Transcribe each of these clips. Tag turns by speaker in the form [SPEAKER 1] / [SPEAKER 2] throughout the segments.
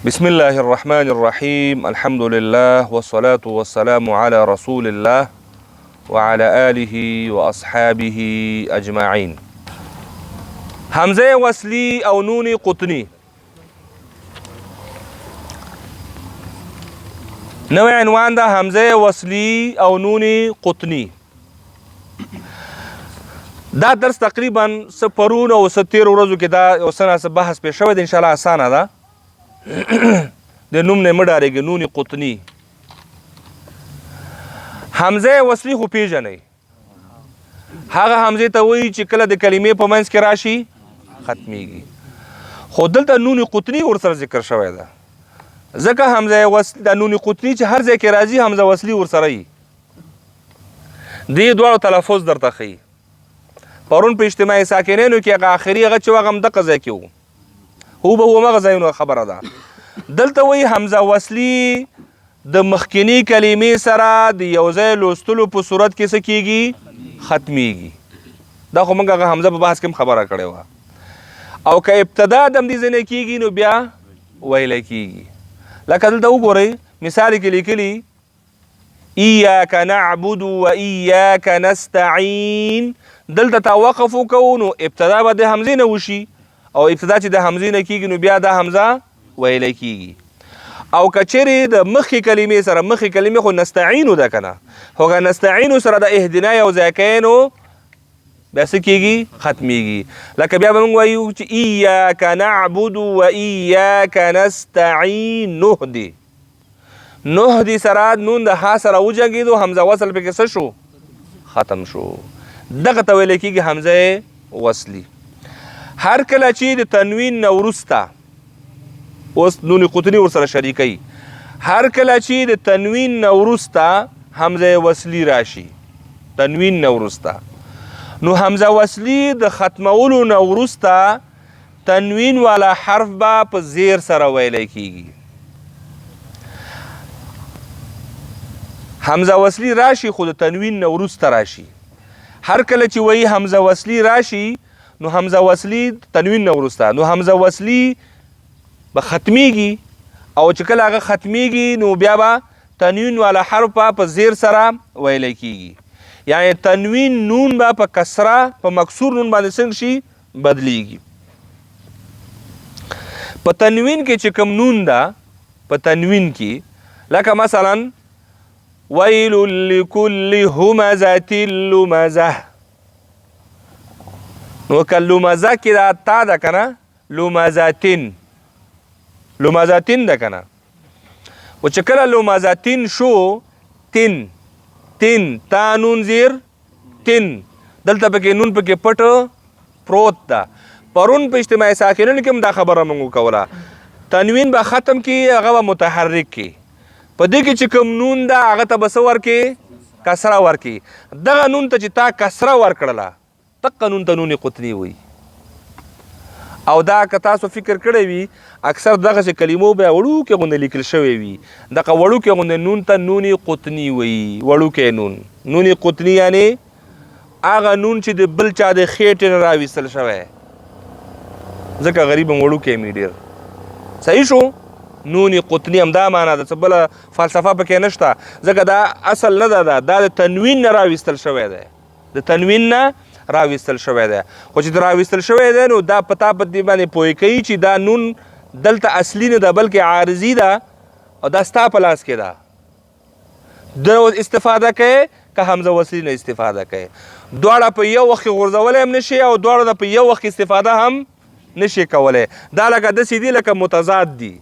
[SPEAKER 1] بسم الله الرحمن الرحيم الحمد لله والصلاة والسلام على رسول الله وعلى آله وأصحابه أجمعين. همزة وصلي أو نون قطني. نوع عنوان ده همزة وصلي أو نون قطني. دا درس تقریبا سپرون او ستیر ورځو کې دا یو څه بحث پېښ شوی دی، ان شاء الله اسانه ده. د نوم نه مه ډارېږئ، نون قطني. حمزه وصلي خو پیژنئ، هغه حمزې ته وایي چې کله د کلمې په منځ کې راشي ختمیږي، خو دلته نون قطني ورسره ذکر شوی ده، ځکه حمزه وصلي د نون قطني چې هر ځای کې راځي حمزه وصلي ورسره وي. دې دواړو تلفظ درته ښیي. پرون په اجتماعي ساکنینو کې هغه آخري هغه چې هغه همدغه ځای کې و، هو به همغه ځایونو خبره ده. دلته وایي حمزه وصلي د مخکینی کلمې سره د یو ځای لوستلو په صورت کې څه کېږي؟ ختمیږي. دا خو موږ هغه حمزه په بحث کې هم خبره کړې وه. او که ابتدا د همدې ځای نه کېږي نو بیا ویلی کېږي. لکه دلته وګورئ مثال کې لیکلي ایاک نعبد و ایاک نستعین. دلته تا وقف وکړو نو ابتدا به د حمزې نه وشي، او ابتدا چې د حمزې نه کېږي نو بیا دا حمزه ویلی کېږي. او که چیرې د مخکې کلمې سره، مخکې کلمې خو نستعینو ده که نه، خو که نستعینو سره د اهدنا یو ځای کوې نو بیا څه کېږي؟ ختمیږي. لکه بیا به موږ وایو چې ایاک نعبد و ایاک نستعین. نهدي سره نون د ها سره وجنګېدو، حمزه وصل پکې څه شو؟ ختم شو. دغه ته ویلی کېږي حمزه وصلي. هر کله چې د تنوین نه وروسته، اوس نون قطني ورسره شریکوي، هر کله چې د تنوین نه وروسته حمزه وصلي راشي، تنوین نه وروسته، نو حمزه وصلي د ختمولو نه وروسته تنوین والا حرف به په زیر سره ویلی کېږي. حمزه وصلي راشي خو د تنوین نه وروسته راشي. هر کله چې وایي حمزه وصلي راشي نو حمزه وصلي تنوین نه وروسته، نو حمزه وصلي به ختمیږي، او چې کله هغه ختمیږي نو بیا به تنوین والا حرف په زیر سره ویلی کېږي. یعنی تنوین نون به په کسره، په مکسور نون باندې څنګه شي؟ بدلیږي. په تنوین کې چې کوم نون ده، په تنوین کې لکه مثلا ویل لکل همزة لمزة، نو که لمزه کې دا تا ده که نه، لمزتین، لمزتین ده که نه، و چې کله لمزتین شو، تین تین تا نون زیر تین، دلته پکې نون پکې پټ پروت ده. پرون په اجتماعي ساکنینو کې هم دا خبره موږ کوله، تنوین به ختم کړي، هغه به متحرک کړي. په دې کې چې کوم نون ده هغه ته به څه ورکړي؟ کسره ورکړي. دغه نون ته چې تا کسره ورکړله، دغه نون ته نون قطني وایي. او دا که تاسو فکر کړی وي، اکثر دغسې کلمو بیا وړوکې غوندې لیکل شوی وي، دغه وړوکې غوندې نون ته نون قطني وایي. وړوکی نون، نون قطني یعنې هغه نون چې د بل چا د خېټې نه راویستل شوی، ځکه غریب هم وړوکی مې ډېر. صحیح شو؟ نون قطني همدا معنا ده، څه بله فلسفه پکې نشته، ځکه دا اصل نه ده، دا د تنوین نه راویستل شوی دی، د تنوین نه راویستل شوی دی. خو چې راویستل شوی دی نو دا پتا په دې باندې پوهې کوي چې دا نون دلته اصلي نه ده بلکې عارضي ده، او دا ستا په لاس کې ده. د استفاده کوي که حمزه وصلي نه استفاده کوي. دواړه په یو وخت کې غورځولی هم نشي، او دواړه د په یو وخت کې استفاده هم نشي کولی. دا لکه داسې دي لکه متضاد دي،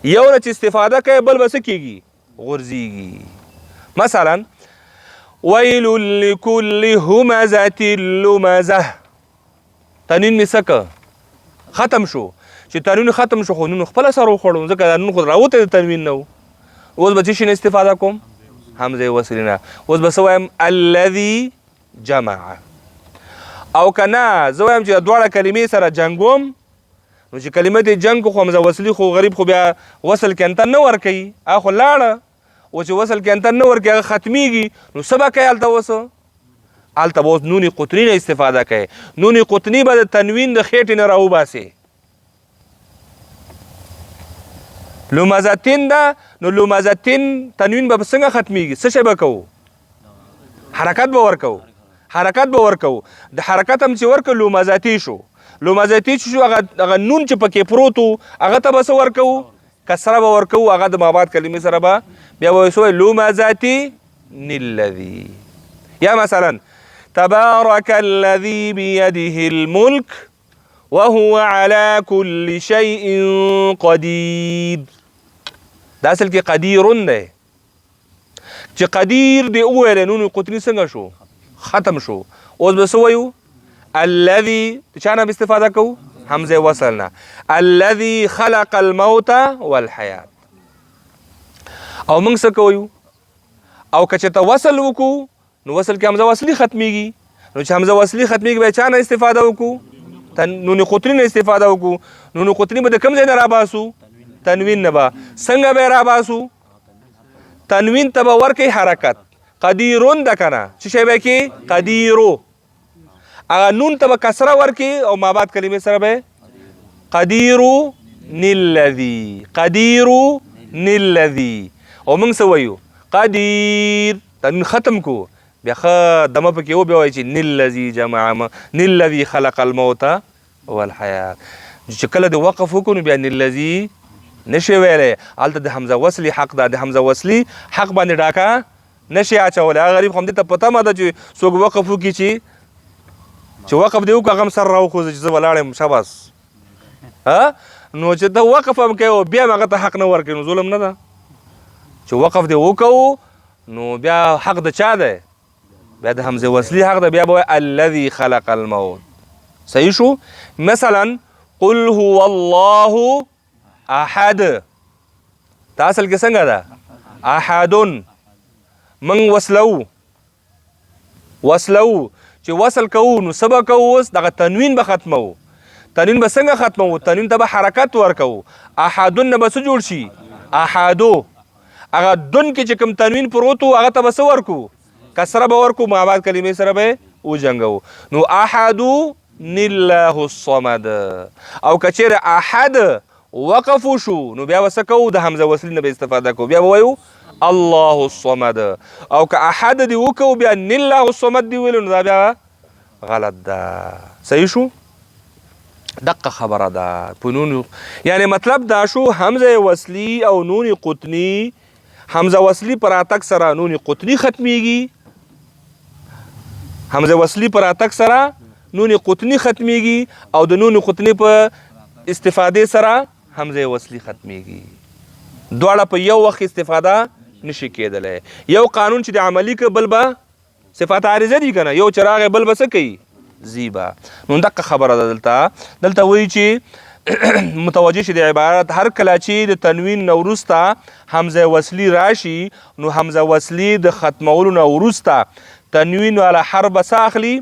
[SPEAKER 1] یو نه چې استفاده کوي بل به څه کېږي؟ غورځېږي. مثلا ویل لکل همزة لمزة، تنوین مې څه که؟ ختم شو. چې تنوین ختم شو خو نون خپله سر وخوړو، ځکه دا نون خو راوتی د تنوین نه و. اوس به څه شي نه استفاده کوم؟ حمزه وصلي نه. اوس به څه وایم؟ الذي جمع. او که نه زه وایم چې دواړه کلمې سره جنګوم، نو چې کلمه دې جنګ خو حمزه وصلي خو غریب خو بیا وصل کې انتن نه ورکوي، هغه خو لاړه، او چې وصل کې انتن نه ورکوي هغه ختمیږي، نو څه به کوي هلته اوس؟ هلته به اوس نون قطني نه استفاده کوي. نون قطني به د تنوین د خېټې نه راوباسي. لمزتین ده نو لمزتین تنوین به څنګه ختمیږي څه شی به کوو حرکت به ورکوو د حرکت هم چې ورکو لمزتی شو هغه نون چې پکې پروت و هغه ته به څه ورکوو کسره به ورکوو هغه د مابعد کلمې سره به بیا به وایو لمزتی الذي یا مثلا تبارك الذي بيده الملك وهو على كل شيء قدير دا اصل کې قدیرون دی چې قدیر دی وویل نون قطنی څنګه شو ختم شو اوس به څه وایو الذي چا نه استفاده کوو حمزه وصل نه الذي خلق الموت والحیات او موږ څه کوو او که چېرته وصل وکړو نو وصل کې حمزه وصلي ختمیږي نو چې حمزه وصلي ختمیږي بیا چا نه استفاده وکړو نون قطنی نه استفاده وکړو نون قطنی به د کوم ځای نه راباسو تنوین نه به څنګه به راباسو تنوین ته به ورکړئ حرکت قدیرون ده که نه څه شی به کې قدیرو هغه نون ته به کسره ورکړي او مابعد کلمې سره به قدیرون الذي او موږ څه وایو قدیر تنوین ختم کو بیا ښه دمه پکې و بیا وایي چې الذي خلق الموت والحیات چې کله د وقف وکړو نو بیا الذي نشي ویلی هلته د حمزه وصلي حق ده د حمزه وصلي حق باندې ډاکه نشي اچولی هغه غریب خو همدې ته په تمه ده چې څوک وقف وکړي چې وقف دی وکړو هغه هم سر راوخوځي چې زه ولاړ یم شاباس نو چې ته وقف هم کوې او بیا هم هغه ته حق نه ورکوې نو ظلم نه ده چې وقف دی وکړو نو بیا حق د چا دی بیا د حمزه وصلي حق ده بیا به وایي الذي خلق الموت صحیح شو مثلا قل هو الله احد دا اصل کې څنګه ده احدن من وصلو چې وصل کوو نو څه به کوو اوس دغه تنوین به ختمو تنوین به څنګه ختمو تنوین ته به حرکت ورکوو احدن نه به څه جوړ شي احدو هغه دن کې چې کوم تنوین پروت و هغه ته به څه ورکو کسره به ورکو مابعد کلمې سره به وجنګو نو احدو الله الصمد او که چیرې احد وقف شو نو بیا به څه کوو د حمزه وصلي نه به استفاده کوو بیا به وایو الله الصمد او که احد دی وکړو بیا الله الصمد دی ویلو نو دا بیا غلط ده صحیح شو دقه خبره ده په نون یعنی مطلب دا شو حمزه وصلي او نون قطنی حمزه وصلي پر اتک سره نون قطنی ختمیږي حمزه وصلي پر اتک سره نون قطنی ختمیږي او د نون قطنی په استفاده سره حمزه وصلي ختمیږي دواړه په یو وخت استفاده نشي کېدلی یو قانون چې د عملي که بل به صفات عارضه دي که نه یو چې راغی بل به څه کوي زیبه نو دقه خبره ده دلته وایي چې متوجه شي د عبارت هر کله چې د تنوین نه وروسته حمزه وصلي راشي نو حمزه وصلي د ختمولو نه وروسته تنوین والا حرف به څه اخلي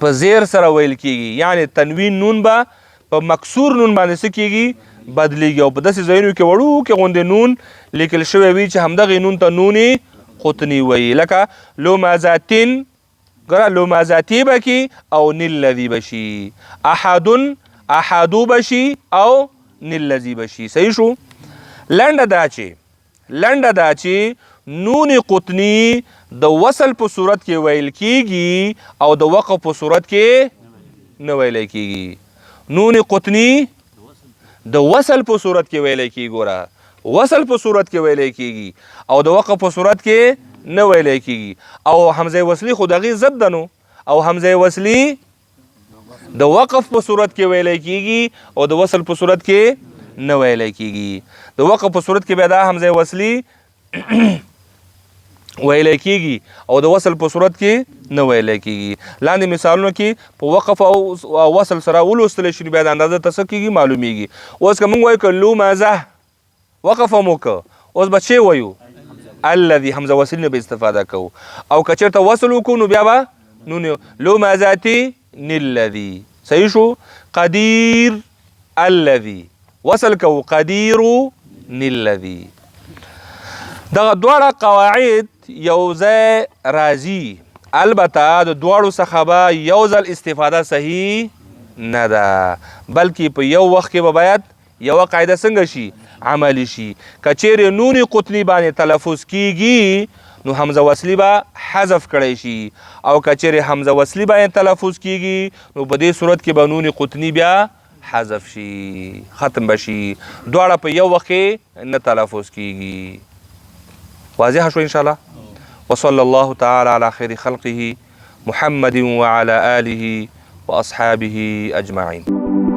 [SPEAKER 1] په زیر سره ویل کېږي یعنی تنوین نون به په مکسور نون باندې څه کېږي بدلیږي او په داسې ځایونو کې وړوکې غوندې نون لیکل شوی وي چې همدغې نون ته نونې قطني وایي لکه لمزاتین ګوره لمزاتي به کې او الذي به شي احدو به شي او الذي به شي صحیح شو لنډه دا چې نون قطني د وصل په صورت کې ویل کېږي او د وقف په صورت کې نه ویلی کېږي نون قطني د وصل په صورت کې ویلی کېږي ګوره وصل په صورت کې ویلی کېږي او د وقف په صورت کې نه ویلی کېږي او حمزه وصلي خو د هغې ضد ده نو او حمزه وصلي د وقف په صورت کې ویلی کېږي او د وصل په صورت کې نه ویلی کېږي د وقف په صورت کې بیا دا حمزه وصلي ویلی کېږي او د وصل په صورت کې نه ویلی کېږي لاندې مثالونو کې په وقف او وصل سره ولوستلی شي بیا د اندازه ته څه کېږي معلومیږي اوس که موږ وایو که لمزه وقف هم وکړه اوس به چې وایو الذي حمزه وصل نه به استفاده کوو او که چېرته وصل وکړو نو بیا به نون لمزاتي الذي صحیح شو قدیر الذي وصل کوو قدیر الذي دغه دواړه قواعد یو ځای راځي البته د دواړو څخه به یو ځل استفاده صحیح نه ده بلکې په یو وخت کې به باید یوه قاعده څنګه شي عملی شي. که چیرې نون قطنی باندې تلفظ کیږي نو حمزه وصلی به حذف کړی شي، او که چیرې حمزه وصلی باندې تلفظ کیږي نو په دې صورت کې به نون قطنی بیا حذف شي، ختم بشي، دواړه په یو وخت کې نه تلفظ کیږي. واضح شو ان شاء الله. وصلى الله تعالى على خير خلقه محمد وعلى آله وأصحابه أجمعين.